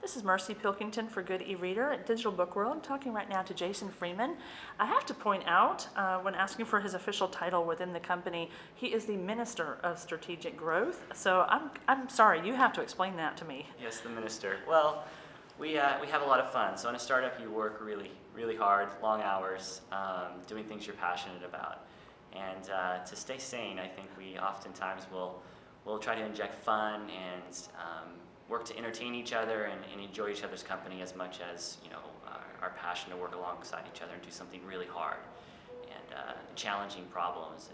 This is Mercy Pilkington for Good E-Reader at Digital Book World, talking right now to Jason Freeman. I have to point out, when asking for his official title within the company, he is the Minister of Strategic Growth. So I'm sorry, you have to explain that to me. Yes, the minister. Well, we have a lot of fun. So in a startup, you work really hard, long hours, doing things you're passionate about. And to stay sane, I think we oftentimes will try to inject fun and work to entertain each other and enjoy each other's company as much as our passion to work alongside each other and do something really hard and challenging problems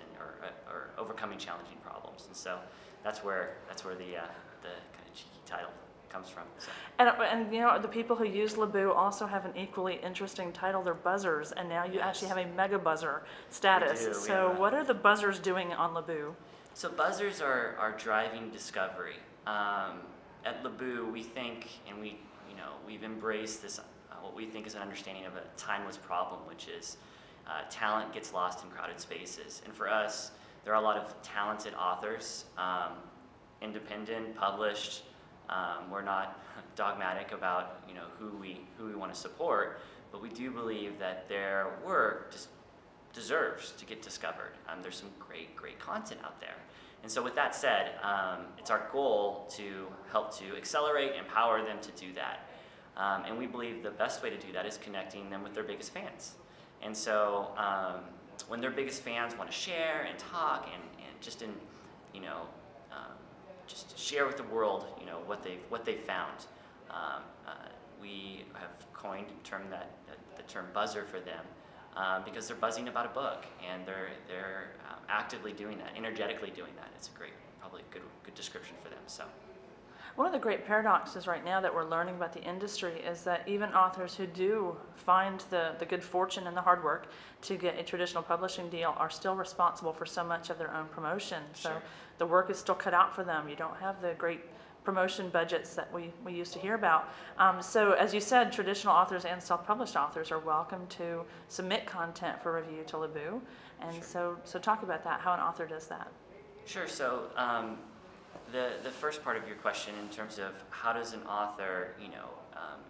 or overcoming challenging problems. And so that's where the kind of cheeky title comes from. So. And the people who use Libboo also have an equally interesting title. They're buzzers, and now you actually have a mega buzzer status. We do. So what are the buzzers doing on Libboo? So buzzers are driving discovery. At Libboo, we think, and we've embraced this what we think is an understanding of a timeless problem, which is talent gets lost in crowded spaces. And for us, there are a lot of talented authors, independent, published. We're not dogmatic about who we want to support, but we do believe that their work just deserves to get discovered. There's some great content out there. And so with that said, it's our goal to help to accelerate, empower them to do that. And we believe the best way to do that is connecting them with their biggest fans. And so when their biggest fans want to share and talk and just just share with the world what they've found, we have coined the term buzzer for them. Because they're buzzing about a book, and they're actively doing that, energetically doing that. It's probably a good description for them. So, one of the great paradoxes right now that we're learning about the industry is that even authors who do find the good fortune and the hard work to get a traditional publishing deal are still responsible for so much of their own promotion. So sure. The work is still cut out for them. You don't have the great promotion budgets that we used to hear about. So as you said, traditional authors and self-published authors are welcome to submit content for review to Libboo. And sure. so talk about that, how an author does that. Sure. So the first part of your question, in terms of how does an author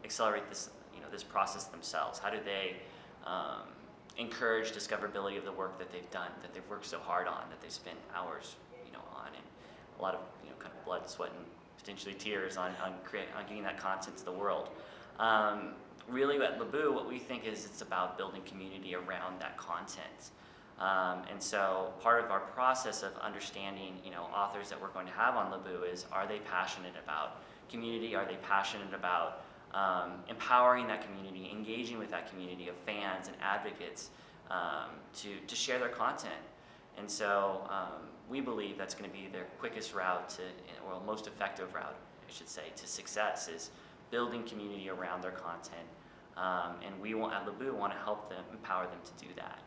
accelerate this this process themselves? How do they encourage discoverability of the work that they've done, that they've worked so hard on, that they spent hours on, and a lot of kind of blood, sweat, and potentially tears on getting that content to the world. Really at Libboo, what we think is it's about building community around that content. And so part of our process of understanding authors that we're going to have on Libboo is, are they passionate about community? Are they passionate about empowering that community, engaging with that community of fans and advocates to share their content? And so we believe that's going to be their quickest route or most effective route, I should say, to success, is building community around their content. And we at Libboo want to help them, empower them to do that.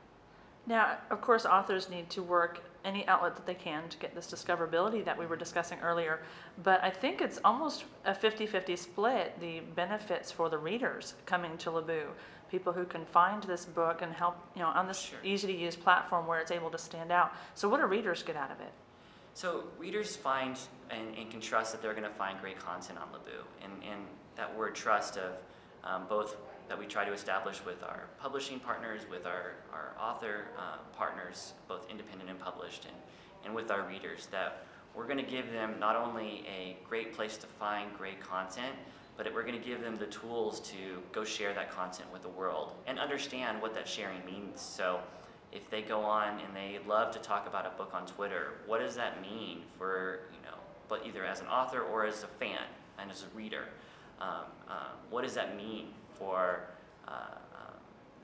Now, of course, authors need to work any outlet that they can to get this discoverability that we were discussing earlier, but I think it's almost a 50-50 split, the benefits for the readers coming to Libboo, people who can find this book and help, on this Sure. easy-to-use platform where it's able to stand out. So what do readers get out of it? So readers find and can trust that they're going to find great content on Libboo, and that word trust of both that we try to establish with our publishing partners, with our author partners, both independent and published, and with our readers, that we're going to give them not only a great place to find great content, but we're going to give them the tools to go share that content with the world and understand what that sharing means. So if they go on and they love to talk about a book on Twitter, what does that mean for, but either as an author or as a fan and as a reader? What does that mean for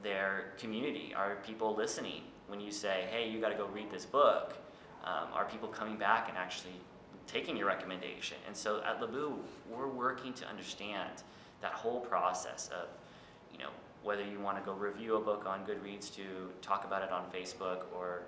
their community? Are people listening when you say, hey, you got to go read this book? Are people coming back and actually taking your recommendation? And so at Libboo, we're working to understand that whole process of, whether you want to go review a book on Goodreads, to talk about it on Facebook, or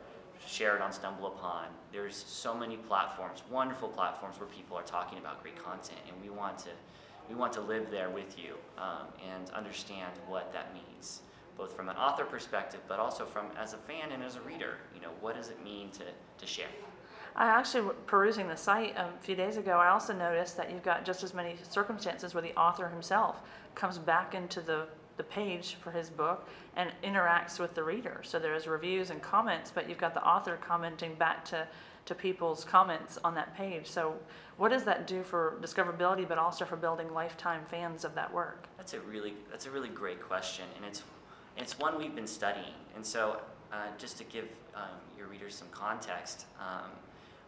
share it on StumbleUpon. There's so many platforms, wonderful platforms, where people are talking about great content, and we want to live there with you and understand what that means, both from an author perspective, but also as a fan and as a reader. What does it mean to share? I actually, perusing the site a few days ago, I also noticed that you've got just as many circumstances where the author himself comes back into the page for his book and interacts with the reader. So there's reviews and comments, but you've got the author commenting back to people's comments on that page. So what does that do for discoverability, but also for building lifetime fans of that work? That's a really great question, and it's one we've been studying. And so, just to give your readers some context,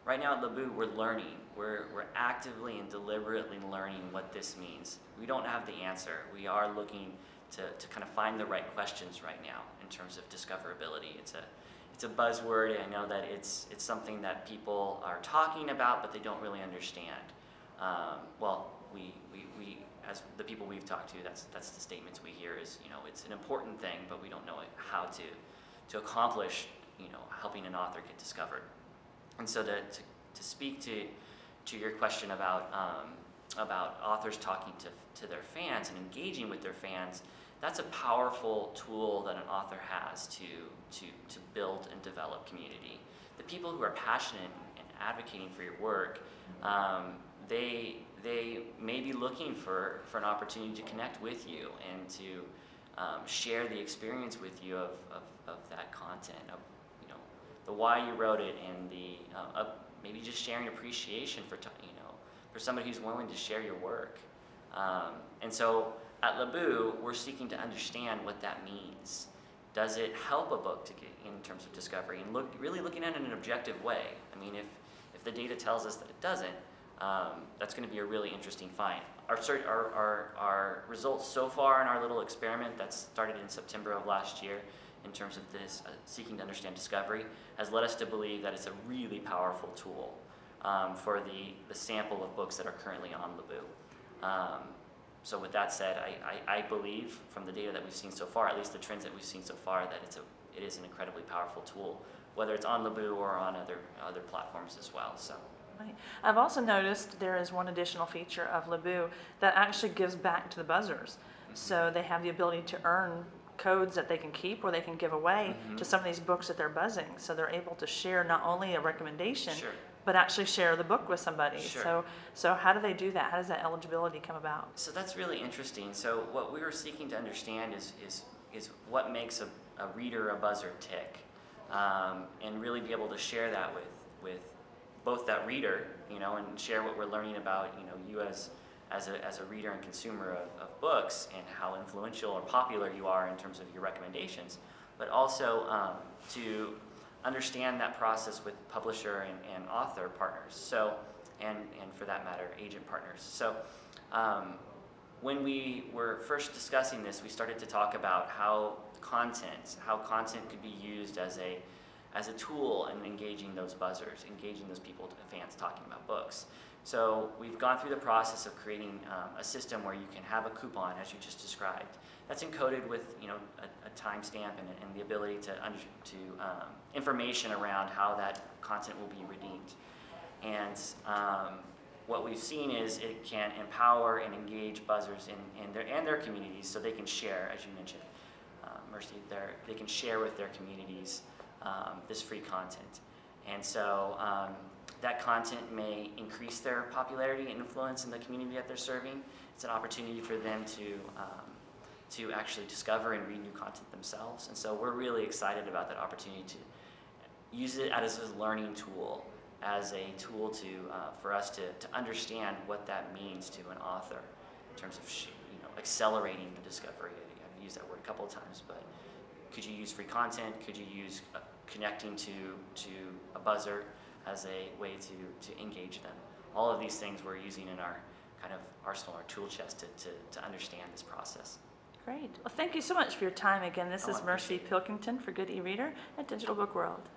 right now at Libboo, we're learning. We're actively and deliberately learning what this means. We don't have the answer. We are looking to kind of find the right questions right now in terms of discoverability. It's a buzzword. I know that it's something that people are talking about, but they don't really understand. Well, we as the people we've talked to, that's the statements we hear is, it's an important thing, but we don't know how to accomplish, helping an author get discovered. And so to speak to your question about authors talking to their fans and engaging with their fans, that's a powerful tool that an author has to build and develop community. The people who are passionate and advocating for your work, they may be looking for an opportunity to connect with you and to share the experience with you of that content, of the why you wrote it, and the maybe just sharing appreciation for somebody who's willing to share your work. And so at Libboo, we're seeking to understand what that means. Does it help a book to get in terms of discovery, and really looking at it in an objective way? I mean, if the data tells us that it doesn't, that's going to be a really interesting find. Our results so far in our little experiment that started in September of last year, in terms of this seeking to understand discovery, has led us to believe that it's a really powerful tool for the sample of books that are currently on Libboo. So with that said, I believe from the data that we've seen so far, at least the trends that we've seen so far, that it is an incredibly powerful tool, whether it's on Libboo or on other platforms as well. So. Right. I've also noticed there is one additional feature of Libboo that actually gives back to the buzzers. Mm-hmm. So they have the ability to earn codes that they can keep or they can give away mm-hmm. to some of these books that they're buzzing. So they're able to share not only a recommendation, sure. but actually share the book with somebody. Sure. So how do they do that? How does that eligibility come about? So that's really interesting. So what we were seeking to understand is what makes a reader, a buzzer tick, and really be able to share that with both that reader, and share what we're learning about, you as a reader and consumer of books, and how influential or popular you are in terms of your recommendations, but also to understand that process with publisher and author partners, so and for that matter, agent partners. So when we were first discussing this, we started to talk about how content could be used as a tool in engaging those buzzers, engaging those people, fans talking about books. So we've gone through the process of creating a system where you can have a coupon, as you just described. That's encoded with a timestamp and the ability to information around how that content will be redeemed. And what we've seen is it can empower and engage buzzers in their communities, so they can share, as you mentioned, Mercy, they can share with their communities this free content. And so that content may increase their popularity and influence in the community that they're serving. It's an opportunity for them to actually discover and read new content themselves. And so we're really excited about that opportunity to use it as a learning tool, as a tool for us to understand what that means to an author in terms of accelerating the discovery. I've used that word a couple of times, but could you use free content? Could you use connecting to a buzzer as a way to engage them? All of these things we're using in our kind of arsenal, our tool chest to understand this process. Great. Well, thank you so much for your time again. This is Mercy Pilkington for Good eReader at Digital Book World.